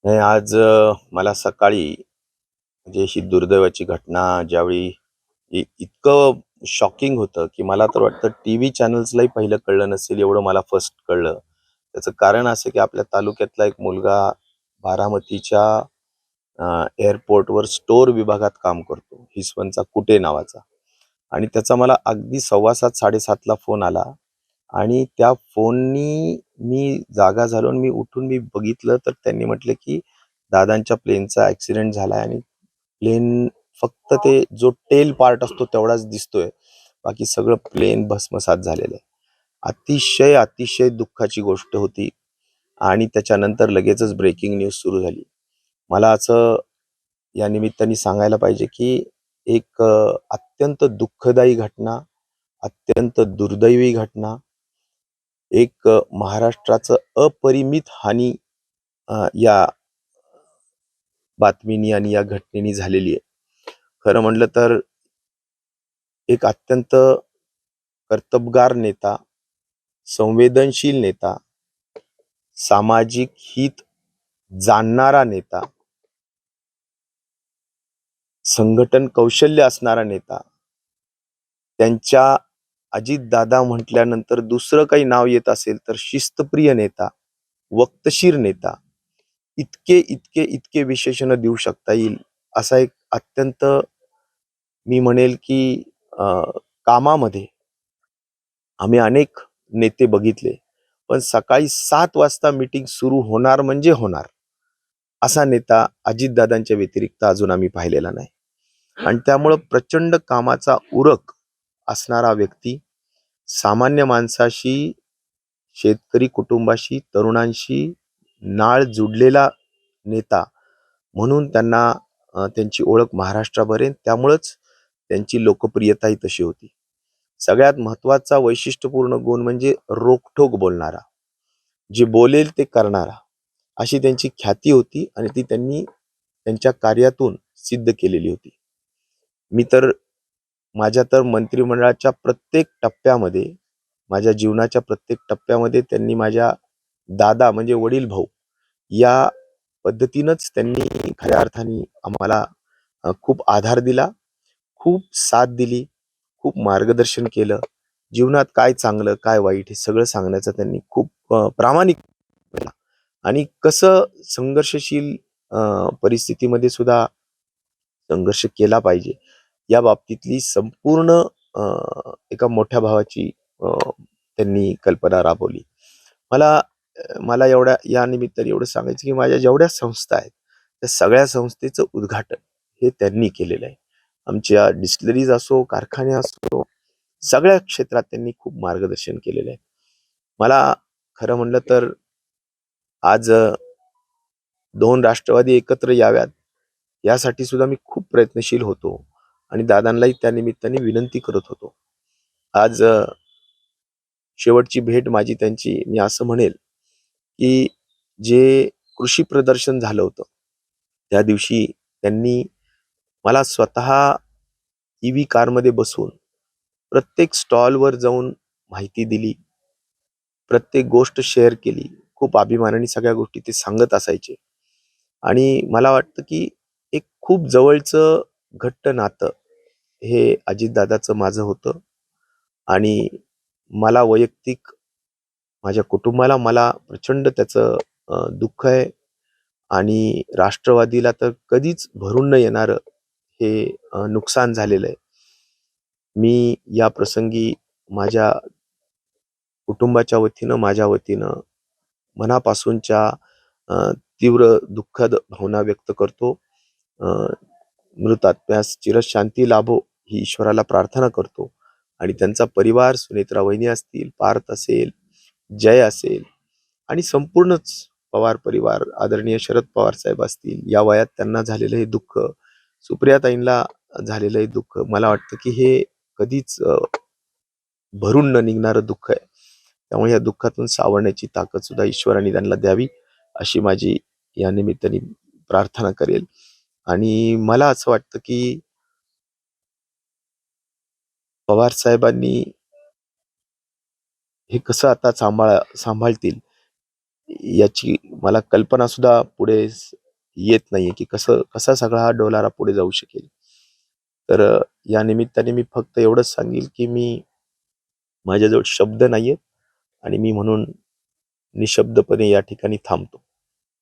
नाही आज मला सकाळी म्हणजे अशी दुर्दैवाची घटना ज्यावेळी इतकं शॉकिंग होतं, की मला तर वाटतं टीव्ही चॅनल्सलाही पहिलं कळलं नसेल एवढं मला फर्स्ट कळलं. त्याचं कारण असं की आपल्या तालुक्यातला एक मुलगा बारामतीच्या एअरपोर्टवर स्टोअर विभागात काम करतो. हिसवनचा कुटे नावाचा आणि त्याचा मला अगदी 7:15 7:30ला फोन आला आणि त्या फोननी मी जागा झालो आणि मी उठून बघितलं तर त्यांनी म्हटलं, की दादांच्या प्लेनचा ॲक्सिडेंट झालाय आणि प्लेन फक्त ते जो टेल पार्ट असतो तेवढाच दिसतोय. बाकी सगळं प्लेन भस्मसात झालेलं आहे. अतिशय दुःखाची गोष्ट होती आणि त्याच्यानंतर लगेचच ब्रेकिंग न्यूज सुरू झाली. मला असं या निमित्ताने सांगायला पाहिजे, की एक अत्यंत दुःखदायी घटना, अत्यंत दुर्दैवी घटना, एक महाराष्ट्राचं अपरिमित हानी या बातमीनी आणि या घटनेनी झालेली आहे. खरं म्हटलं तर एक अत्यंत कर्तबगार नेता, संवेदनशील नेता, सामाजिक हित जाणणारा नेता, संघटन कौशल्य असणारा नेता, त्यांच्या अजितदादा म्हटल्यानंतर दुसरं काही नाव येत असेल तर शिस्तप्रिय नेता, वक्तशीर नेता, इतके विशेषण देऊ शकता येईल असा एक अत्यंत मी म्हणेल की अ, कामामध्ये आम्ही अनेक नेते बघितले. पण सकाळी 7 वाजता मीटिंग सुरू होणार म्हणजे होणार, असा नेता अजितदादांच्या व्यतिरिक्त अजून आम्ही पाहिलेला नाही. आणि त्यामुळं प्रचंड कामाचा उरक असणारा व्यक्ती, सामान्य माणसाशी, शेतकरी कुटुंबाशी, तरुणांशी नाळ जुडलेला नेता म्हणून त्यांना त्यांची ओळख महाराष्ट्राभर आहे. त्यामुळंच त्यांची लोकप्रियताही तशी होती. सगळ्यात महत्त्वाचा वैशिष्ट्यपूर्ण गुण म्हणजे रोखठोक बोलणारा. जे बोलेल ते करणारा. अशी त्यांची ख्याती होती आणि ती त्यांनी त्यांच्या कार्यातून सिद्ध केलेली होती. मी तर माझ्या तर मंत्रिमंडळाच्या प्रत्येक टप्प्यामध्ये, माझ्या जीवनाच्या प्रत्येक टप्प्यामध्ये त्यांनी माझ्या दादा म्हणजे वडील भाऊ या पद्धतीनंच त्यांनी खऱ्या अर्थाने आम्हाला खूप आधार दिला, खूप साथ दिली, खूप मार्गदर्शन केलं. जीवनात काय चांगलं, काय वाईट हे सगळं सांगण्याचा त्यांनी खूप प्रामाणिक केला आणि कसं संघर्षशील परिस्थितीमध्ये सुद्धा संघर्ष केला पाहिजे, या बाबतीतली संपूर्ण एका मोठ्या भावाची त्यांनी कल्पना राबवली. मला मला एवढ्या या निमित्ताने एवढं सांगायचं की माझ्या जेवढ्या संस्था आहेत, त्या सगळ्या संस्थेचं उद्घाटन हे त्यांनी केलेलं आहे. आमच्या डिस्टिलरीज असो, कारखाने असो, सगळ्या क्षेत्रात त्यांनी खूप मार्गदर्शन केलेलं आहे. मला खरं म्हणलं तर आज 2 राष्ट्रवादी एकत्र याव्यात, यासाठी सुद्धा मी खूप प्रयत्नशील होतो आणि दादांनाही त्या निमित्ताने विनंती करत होतो. आज शेवटची भेट माझी त्यांची मी असं म्हणेल, की जे कृषी प्रदर्शन झालं होतं, त्या दिवशी त्यांनी मला स्वतः ईव्ही कारमध्ये बसवून प्रत्येक स्टॉलवर जाऊन माहिती दिली, प्रत्येक गोष्ट शेअर केली. खूप अभिमानाने सगळ्या गोष्टी ते सांगत असायचे आणि मला वाटतं, की एक खूप जवळचं घट्ट नातं हे अजितदादाचं माझं होतं आणि मला वैयक्तिक माझ्या कुटुंबाला मला प्रचंड त्याचं दुःख आहे आणि राष्ट्रवादीला तर कधीच भरून न येणारं हे नुकसान झालेलं आहे. मी या प्रसंगी माझ्या कुटुंबाच्या वतीनं, माझ्या वतीनं मनापासूनच्या तीव्र दुःखद भावना व्यक्त करतो. अ, मृतात्म्यास चिरशांती लाभो ही ईश्वराला प्रार्थना करतो आणि त्यांचा परिवार, सुनेत्रा वहिनी असतील, पार्थ असेल, जय असेल आणि संपूर्णच पवार परिवार, आदरणीय शरद पवार साहेब असतील, या वयात त्यांना झालेलं हे दुःख, सुप्रियाताईंना झालेलं हे दुःख, मला वाटतं की हे कधीच भरून न निघणारं दुःख आहे. त्यामुळे या दुःखातून सावरण्याची ताकद सुद्धा ईश्वराने त्यांना द्यावी, अशी माझी या निमित्ताने प्रार्थना करेल. आणि मला असं वाटतं की पवार साहेबांनी हे कसं आता सांभाळतील याची मला कल्पना सुद्धा पुढे येत नाहीये की कसा सगळा हा डोलारा पुढे जाऊ शकेल. तर या निमित्ताने मी फक्त एवढंच सांगेल की माझ्याजवळ शब्द नाहीयेत आणि मी म्हणून निशब्दपणे या ठिकाणी थांबतो.